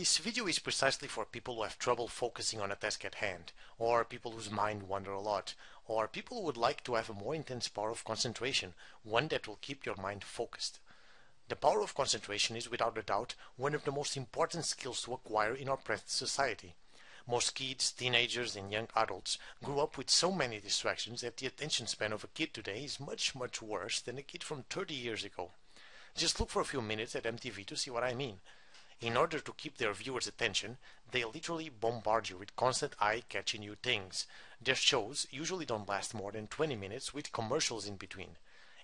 This video is precisely for people who have trouble focusing on a task at hand, or people whose mind wander a lot, or people who would like to have a more intense power of concentration, one that will keep your mind focused. The power of concentration is without a doubt one of the most important skills to acquire in our present society. Most kids, teenagers and young adults grew up with so many distractions that the attention span of a kid today is much worse than a kid from 30 years ago. Just look for a few minutes at MTV to see what I mean. In order to keep their viewers' attention, they literally bombard you with constant eye-catching new things. Their shows usually don't last more than 20 minutes with commercials in between.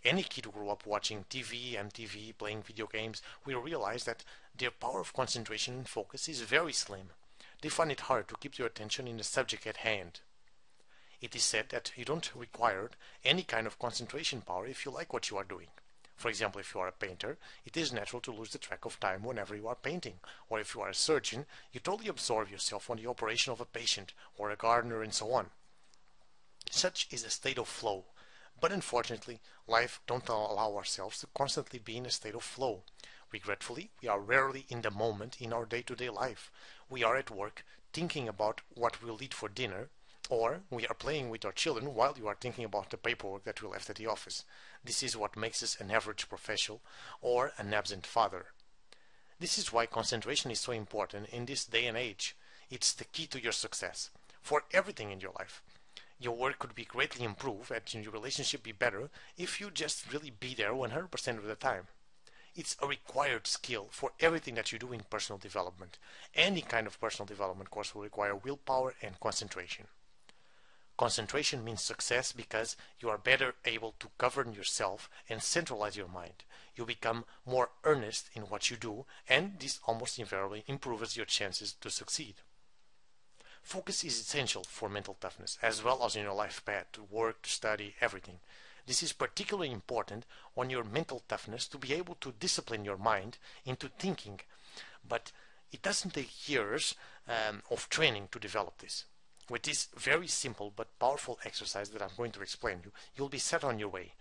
Any kid who grew up watching TV, MTV, playing video games will realize that their power of concentration and focus is very slim. They find it hard to keep their attention in the subject at hand. It is said that you don't require any kind of concentration power if you like what you are doing. For example, if you are a painter, it is natural to lose the track of time whenever you are painting. Or if you are a surgeon, you totally absorb yourself on the operation of a patient, or a gardener and so on. Such is a state of flow. But unfortunately, life don't allow ourselves to constantly be in a state of flow. Regretfully, we are rarely in the moment in our day-to-day life. We are at work, thinking about what we'll eat for dinner, or we are playing with our children while you are thinking about the paperwork that we left at the office. This is what makes us an average professional or an absent father. This is why concentration is so important in this day and age. It's the key to your success, for everything in your life. Your work could be greatly improved and your relationship be better if you just really be there 100% of the time. It's a required skill for everything that you do in personal development. Any kind of personal development course will require willpower and concentration. Concentration means success because you are better able to govern yourself and centralize your mind. You become more earnest in what you do, and this almost invariably improves your chances to succeed. Focus is essential for mental toughness, as well as in your life path, to work, to study, everything. This is particularly important on your mental toughness to be able to discipline your mind into thinking, but it doesn't take years of training to develop this. With this very simple but powerful exercise that I'm going to explain you, you'll be set on your way.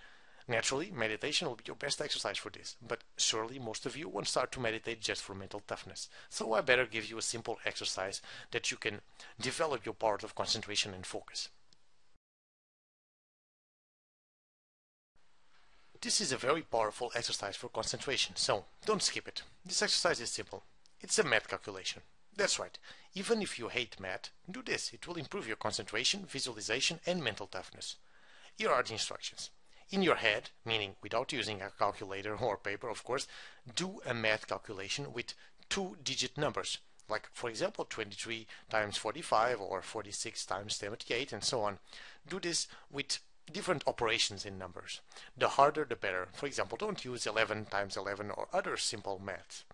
Naturally, meditation will be your best exercise for this, but surely most of you won't start to meditate just for mental toughness. So I better give you a simple exercise that you can develop your power of concentration and focus. This is a very powerful exercise for concentration, so don't skip it. This exercise is simple. It's a math calculation. That's right. Even if you hate math, do this. It will improve your concentration, visualization, and mental toughness. Here are the instructions. In your head, meaning without using a calculator or paper, of course, do a math calculation with two-digit numbers, like, for example, 23 times 45 or 46 times 78 and so on. Do this with different operations in numbers. The harder, the better. For example, don't use 11 times 11 or other simple maths.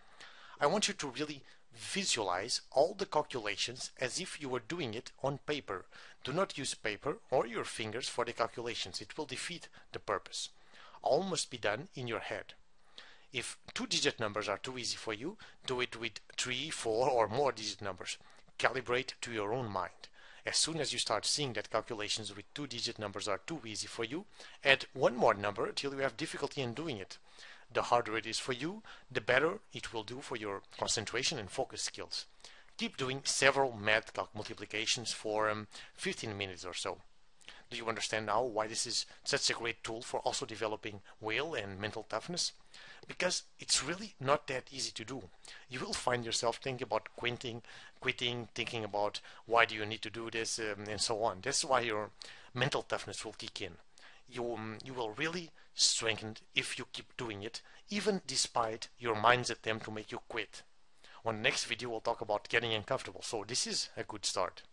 I want you to really visualize all the calculations as if you were doing it on paper. Do not use paper or your fingers for the calculations. It will defeat the purpose. All must be done in your head. If two-digit numbers are too easy for you, do it with 3, 4 or more digit numbers. Calibrate to your own mind. As soon as you start seeing that calculations with two-digit numbers are too easy for you, add one more number till you have difficulty in doing it. The harder it is for you, the better it will do for your concentration and focus skills. Keep doing several math multiplications for 15 minutes or so. Do you understand now why this is such a great tool for also developing will and mental toughness? Because it's really not that easy to do. You will find yourself thinking about quitting, thinking about why do you need to do this, and so on. That's why your mental toughness will kick in. You will really strengthen if you keep doing it, even despite your mind's attempt to make you quit. On the next video, we'll talk about getting uncomfortable, so this is a good start.